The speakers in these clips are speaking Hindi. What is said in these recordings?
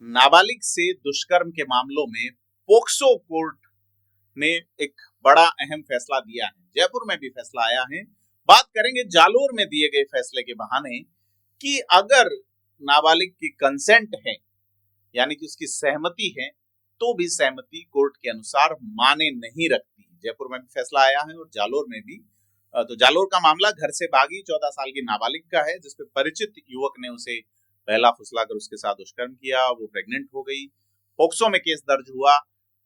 नाबालिग से दुष्कर्म के मामलों में पोक्सो कोर्ट ने एक बड़ा अहम फैसला दिया है। जयपुर में भी फैसला आया है। बात करेंगे जालोर में दिए गए फैसले के बहाने कि अगर नाबालिग की कंसेंट है यानी कि उसकी सहमति है तो भी सहमति कोर्ट के अनुसार माने नहीं रखती। जयपुर में भी फैसला आया है और जालोर में भी। तो जालोर का मामला घर से भागी 14 साल की नाबालिग का है, जिसपे परिचित युवक ने उसे पहला फुसलाकर उसके साथ दुष्कर्म किया। वो प्रेग्नेंट हो गई। पोक्सो में केस दर्ज हुआ,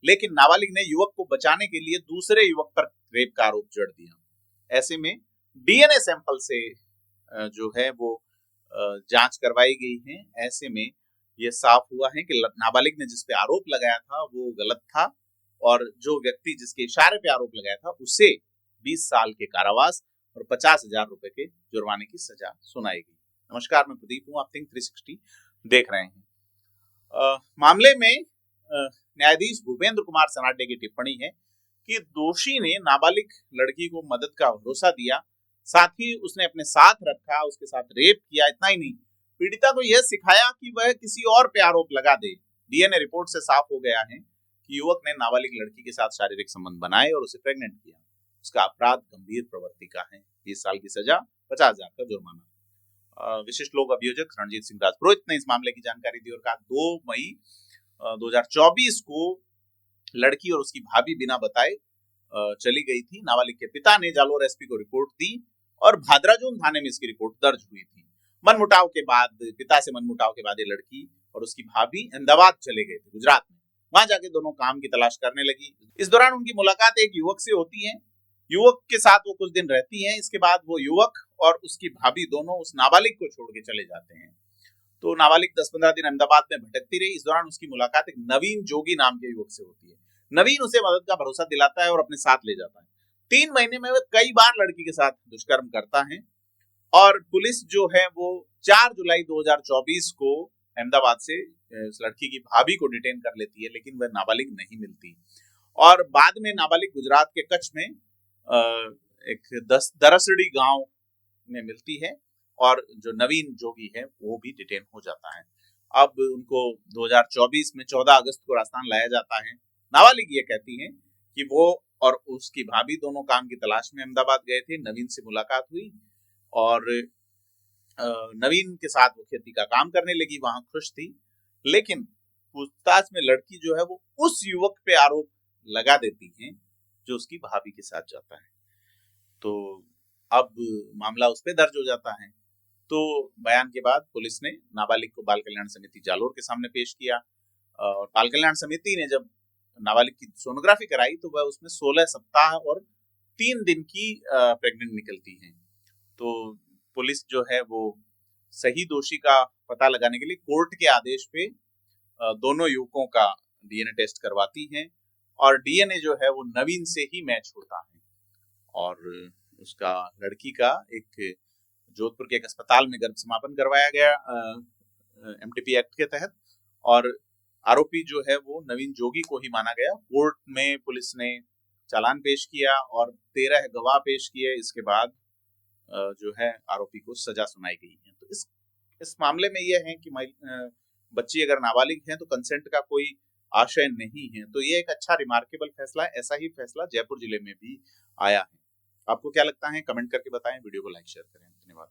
लेकिन नाबालिग ने युवक को बचाने के लिए दूसरे युवक पर रेप का आरोप जड़ दिया। ऐसे में डीएनए सैंपल से जो है वो जांच करवाई गई है। ऐसे में ये साफ हुआ है कि नाबालिग ने जिस पे आरोप लगाया था वो गलत था और जो व्यक्ति जिसके इशारे पे आरोप लगाया था उसे 20 साल के कारावास और 50,000 रुपए के जुर्माने की सजा सुनाई गई। नमस्कार, मैं प्रदीप हूँ, आप थिंक 360 देख रहे हैं। मामले में न्यायाधीश भूपेंद्र कुमार सनाडे की टिप्पणी है कि दोषी ने नाबालिग लड़की को मदद का भरोसा दिया, साथ ही उसने अपने साथ रखा, उसके साथ रेप किया। इतना ही नहीं, पीड़िता को यह सिखाया कि वह किसी और पे आरोप लगा दे। डीएनए रिपोर्ट से साफ हो गया है कि युवक ने नाबालिग लड़की के साथ शारीरिक संबंध बनाए और उसे प्रेग्नेंट किया। उसका अपराध गंभीर प्रवृत्ति का है। 20 साल की सजा, 50,000 का जुर्माना। विशिष्ट लोक अभियोजक रणजीत सिंह राजपुरोहित ने इस मामले की जानकारी दी और कहा 2 मई 2024 को लड़की और उसकी भाभी बिना बताए चली गई थी। नाबालिग के पिता ने जालोर एसपी को रिपोर्ट दी और भादराजून थाने में इसकी रिपोर्ट दर्ज हुई थी। मनमुटाव के बाद, पिता से मनमुटाव के बाद ये लड़की और उसकी भाभी अहमदाबाद चले गए थे, गुजरात में। वहां जाके दोनों काम की तलाश करने लगी। इस दौरान उनकी मुलाकात एक युवक से होती है। युवक के साथ वो कुछ दिन रहती हैं। इसके बाद वो युवक और उसकी भाभी दोनों उस नाबालिग को छोड़ के चले जाते हैं। तो नाबालिग 10-15 दिन अहमदाबाद में भटकती रही। इस दौरान उसकी मुलाकात एक नवीन जोगी नाम के युवक से होती है। नवीन उसे मदद का भरोसा दिलाता है और अपने साथ ले जाता है। 3 महीने में वह कई बार लड़की के साथ दुष्कर्म करता है और पुलिस जो है वो 4 जुलाई 2024 को अहमदाबाद से इस लड़की की भाभी को डिटेन कर लेती है, लेकिन वह नाबालिग नहीं मिलती। और बाद में नाबालिग गुजरात के कच्छ में एक दरसड़ी गांव में मिलती है और जो नवीन जोगी है वो भी डिटेन हो जाता है। अब उनको 2024 में 14 अगस्त को राजस्थान लाया जाता है। नाबालिग ये कहती है कि वो और उसकी भाभी दोनों काम की तलाश में अहमदाबाद गए थे। नवीन से मुलाकात हुई और नवीन के साथ वो खेती का काम करने लगी, वहां खुश थी। लेकिन पूछताछ में लड़की जो है वो उस युवक पे आरोप लगा देती है जो उसकी भाभी के साथ जाता है। तो अब मामला उस पे दर्ज हो जाता है। तो बयान के बाद पुलिस ने नाबालिग को बाल कल्याण समिति जालोर के सामने पेश किया और बाल कल्याण समिति ने जब नाबालिग की सोनोग्राफी कराई तो वह उसमें 16 सप्ताह और 3 दिन की प्रेग्नेंट निकलती है। तो पुलिस जो है वो सही दोषी का पता लगाने के लिए कोर्ट के आदेश पे दोनों युवकों का डीएनए टेस्ट करवाती है और डीएनए जो है वो नवीन से ही मैच होता है और उसका लड़की का एक जोधपुर के एक अस्पताल में गर्भ समापन करवाया गया एमटीपी एक्ट के तहत और आरोपी जो है वो नवीन जोगी को ही माना गया। कोर्ट में पुलिस ने चालान पेश किया और 13 गवाह पेश किए। इसके बाद जो है आरोपी को सजा सुनाई गई है। तो इस मामले में यह है कि बच्ची अगर नाबालिग है तो कंसेंट का कोई आशय नहीं है। तो ये एक अच्छा रिमार्केबल फैसला है। ऐसा ही फैसला जयपुर जिले में भी आया है। आपको क्या लगता है? कमेंट करके बताएं। वीडियो को लाइक शेयर करें। धन्यवाद।